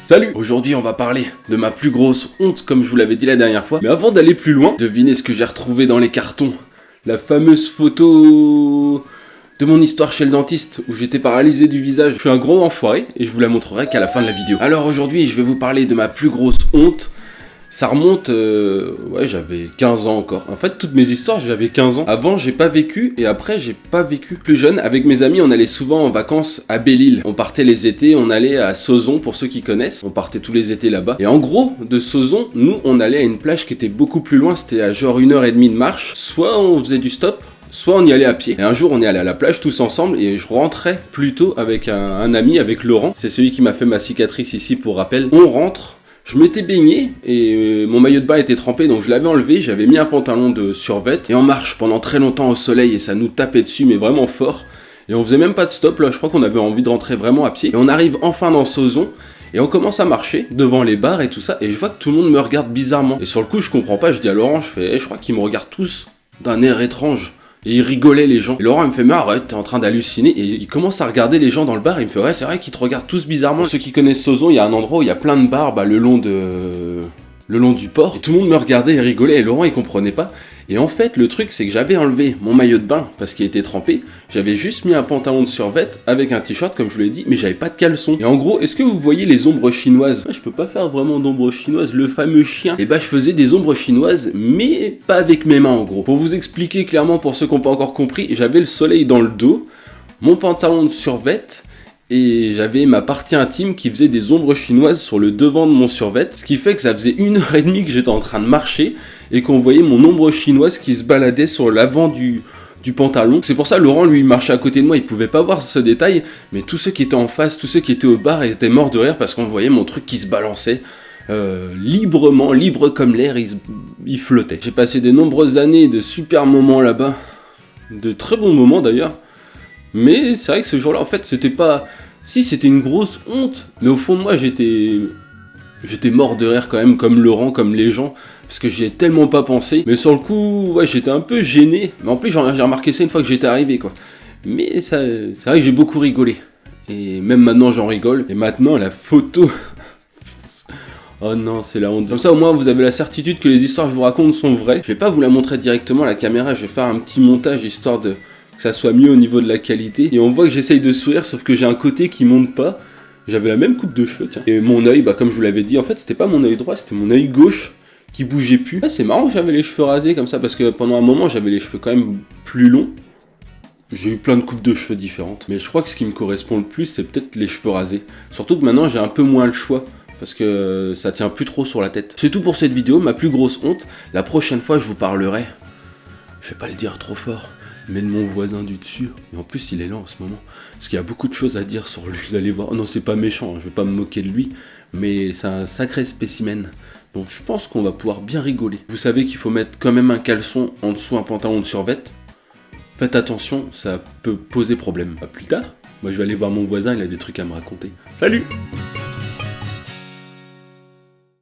Salut! Aujourd'hui on va parler de ma plus grosse honte comme je vous l'avais dit la dernière fois. Mais avant d'aller plus loin, devinez ce que j'ai retrouvé dans les cartons. La fameuse photo de mon histoire chez le dentiste où j'étais paralysé du visage. Je suis un gros enfoiré et je vous la montrerai qu'à la fin de la vidéo. Alors aujourd'hui je vais vous parler de ma plus grosse honte. Ça remonte, ouais, j'avais 15 ans encore. En fait, toutes mes histoires, j'avais 15 ans. Avant, j'ai pas vécu, et après, j'ai pas vécu. Plus jeune, avec mes amis, on allait souvent en vacances à Belle-Île. On partait les étés, on allait à Sauzon, pour ceux qui connaissent. On partait tous les étés là-bas. Et en gros, de Sauzon, nous, on allait à une plage qui était beaucoup plus loin. C'était à genre 1h30 de marche. Soit on faisait du stop, soit on y allait à pied. Et un jour, on est allé à la plage tous ensemble et je rentrais plutôt avec un ami, avec Laurent. C'est celui qui m'a fait ma cicatrice ici pour rappel. On rentre. Je m'étais baigné et mon maillot de bain était trempé, donc je l'avais enlevé, j'avais mis un pantalon de survêt et on marche pendant très longtemps au soleil et ça nous tapait dessus mais vraiment fort. Et on faisait même pas de stop là, je crois qu'on avait envie de rentrer vraiment à pied. Et on arrive enfin dans Sauzon et on commence à marcher devant les bars et tout ça et je vois que tout le monde me regarde bizarrement. Et sur le coup je comprends pas, je dis à Laurent, je crois qu'ils me regardent tous d'un air étrange. Et ils rigolaient les gens. Et Laurent il me fait mais arrête, t'es en train d'halluciner. Et il commence à regarder les gens dans le bar. Il me fait ouais c'est vrai qu'ils te regardent tous bizarrement. Pour ceux qui connaissent Sauzon, il y a un endroit où il y a plein de bars le long du port. Et tout le monde me regardait et rigolait. Et Laurent il comprenait pas. Et en fait le truc c'est que j'avais enlevé mon maillot de bain parce qu'il était trempé. J'avais juste mis un pantalon de survêt avec un t-shirt comme je vous l'ai dit. Mais j'avais pas de caleçon. Et en gros est-ce que vous voyez les ombres chinoises? Je peux pas faire vraiment d'ombres chinoises. Le fameux chien. Et bah je faisais des ombres chinoises mais pas avec mes mains en gros. Pour vous expliquer clairement pour ceux qui n'ont pas encore compris, j'avais le soleil dans le dos, mon pantalon de survêt et j'avais ma partie intime qui faisait des ombres chinoises sur le devant de mon survêt. Ce qui fait que ça faisait 1h30 que j'étais en train de marcher et qu'on voyait mon ombre chinoise qui se baladait sur l'avant du pantalon. C'est pour ça Laurent lui il marchait à côté de moi, il pouvait pas voir ce détail, mais tous ceux qui étaient en face, tous ceux qui étaient au bar ils étaient morts de rire parce qu'on voyait mon truc qui se balançait librement, libre comme l'air, il flottait. J'ai passé de nombreuses années de super moments là-bas, de très bons moments d'ailleurs, mais c'est vrai que ce jour-là en fait c'était pas... Si c'était une grosse honte, mais au fond de moi j'étais mort de rire quand même, comme Laurent, comme les gens, parce que j'y ai tellement pas pensé. Mais sur le coup, ouais, j'étais un peu gêné. Mais en plus, j'ai remarqué ça une fois que j'étais arrivé, quoi. Mais ça, c'est vrai que j'ai beaucoup rigolé. Et même maintenant, j'en rigole. Et maintenant, la photo... Oh non, c'est la honte. Comme ça, au moins, vous avez la certitude que les histoires que je vous raconte sont vraies. Je vais pas vous la montrer directement à la caméra, je vais faire un petit montage, histoire que ça soit mieux au niveau de la qualité. Et on voit que j'essaye de sourire, sauf que j'ai un côté qui monte pas. J'avais la même coupe de cheveux, tiens. Et mon œil, comme je vous l'avais dit, en fait, c'était pas mon œil droit, c'était mon œil gauche qui bougeait plus. Ah, c'est marrant que j'avais les cheveux rasés comme ça, parce que pendant un moment, j'avais les cheveux quand même plus longs. J'ai eu plein de coupes de cheveux différentes. Mais je crois que ce qui me correspond le plus, c'est peut-être les cheveux rasés. Surtout que maintenant, j'ai un peu moins le choix, parce que ça tient plus trop sur la tête. C'est tout pour cette vidéo, ma plus grosse honte. La prochaine fois, je vous parlerai, je vais pas le dire trop fort, mais de mon voisin du dessus. Et en plus il est là en ce moment, parce qu'il y a beaucoup de choses à dire sur lui, vous allez voir. Oh non c'est pas méchant, je vais pas me moquer de lui, mais c'est un sacré spécimen. Donc je pense qu'on va pouvoir bien rigoler. Vous savez qu'il faut mettre quand même un caleçon en dessous un pantalon de survêt. Faites attention, ça peut poser problème. À plus tard, moi je vais aller voir mon voisin, il a des trucs à me raconter. Salut!